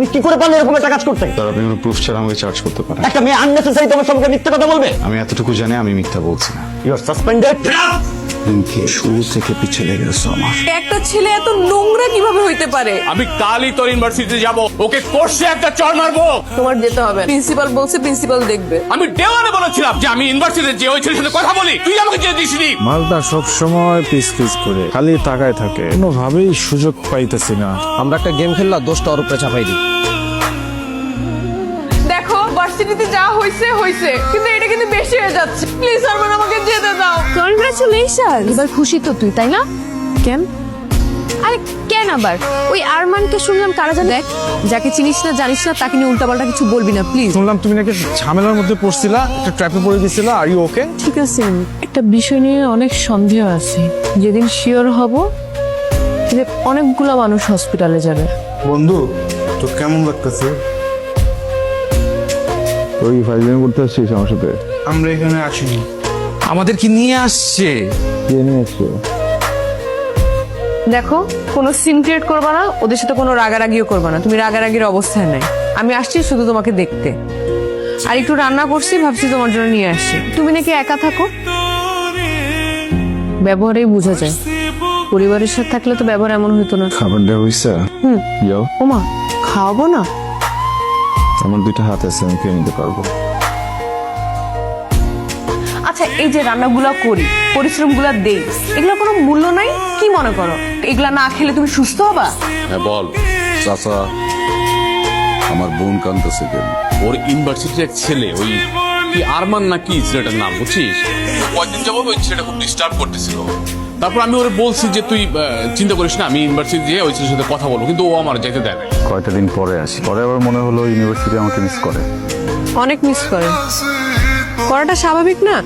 তুমি কি করে পারলে এরকম একটা কাজ করতে? স্যার আপনি কোনো প্রুফ ছাড়া আমাকে চার্জ করতে পারেন। একটা মেয়ে আননেসেসারি তোমার সবকে মিথ্যা কথা বলবে? আমি এতটুকু জানি আমি মিথ্যা বলছি না। You are suspended. রিঙ্কি শুরু থেকে পিছিয়ে লেগে গেছো আমার। একটা ছেলে এত নোংরা কিভাবে হইতে পারে? আমি কালই তোর ইউনিভার্সিটিতে যাব, ওকে কোর্সে একটা চড় মারবো। তোমার যেতে হবে, প্রিন্সিপাল বলছে, প্রিন্সিপাল দেখবে। আমি দেওয়ানে বলেছিলাম যে আমি ইউনিভার্সিটিতে যে ওই ছেলের সাথে কথা বলি, তুই আমাকে যেতে দিসনি। মালটা সব সময় পিস পিস করে খালি তাকায় থাকে, কোনোভাবেই সুযোগ পাইতেছি না। আমরা একটা গেম খেললা, দোষটা ওর উপরে চাপাই দিই। দেখো ভার্সিটিতে যা হইছে হইছে, কিন্তু এটা কিন্তু বেশি হয়ে যাচ্ছে। প্লিজ আরমান আমাকে যেতে দাও। কনগ্রাচুলেশন, এবার খুশি তো তুই, তাই না? কেন? আরে কেন আবার? ওই আরমানকে শুনলাম কারা জানে, দেখ যাকে চিনিস না জানিস না তাকে নিয়ে উল্টাপাল্টা কিছু বলবি না প্লিজ। শুনলাম তুমি নাকি ঝামেলার মধ্যে পড়ছিলা, একটা ট্র্যাপে পড়ে গেছিলা। Are you okay? ঠিক আছে, একটা বিষয় নিয়ে অনেক সন্দেহ আছে। যেদিন শিওর হব যে অনেকগুলো মানুষ হসপিটালে যাবে। বন্ধু তো কেমন লাগতেছে? ওই ফাইলিং করতে আসছিস আমার সাথে? আমরা এখানে আসিনি। আমাদের কি নিয়ে আসছে? কে নিয়ে আসছে? দেখো কোনো সিন ক্রিয়েট করবা না, ওদের সাথে কোনো রাগারাগিও করবা না। তুমি রাগারাগির অবস্থায় নাই। আমি আসছি শুধু তোমাকে দেখতে, আর একটু রান্না করছি, ভাবছি তোমার জন্য নিয়ে আসছি। তুমি নাকি একা থাকো, ব্যবহারেই বোঝা যায়। পরিবারের সাথে থাকলে তো ব্যবহার এমন হইতো না। খাবারটা হইছে? যাও, ওমা খাওয়াবো না? আমার দুইটা হাত আছে, আমি খেয়ে নিতে পারবো। আচ্ছা এই যে রান্নাগুলো করি, পরিশ্রমগুলো দেই, এগুলো কোনো মূল্য নাই? কি মনে করো এগুলা না খেলে তুমি সুস্থ হবা? হ্যাঁ বল। চাচা, আমার বোন কান্দতেছে কেন? ওর ইউনিভার্সিটির এক ছেলে, ওই কি আরমান নাকি ছেলেটার নাম, বুঝছিস? কয়েকদিন যাবত ওই ছেলেটা খুব ডিস্টার্ব করতেছিল। তারপর আমি ওরে বলছি যে তুই চিন্তা করিস না, আমি ইউনিভার্সিটি যেয়ে ওই ছেলের সাথে কথা বলবো, কিন্তু ও আমার যেতে দেয় না। কয়টা দিন পরে আসি, পরে আবার মনে হলো ইউনিভার্সিটি আমাকে মিস করে। অনেক মিস করে, করাটা স্বাভাবিক না?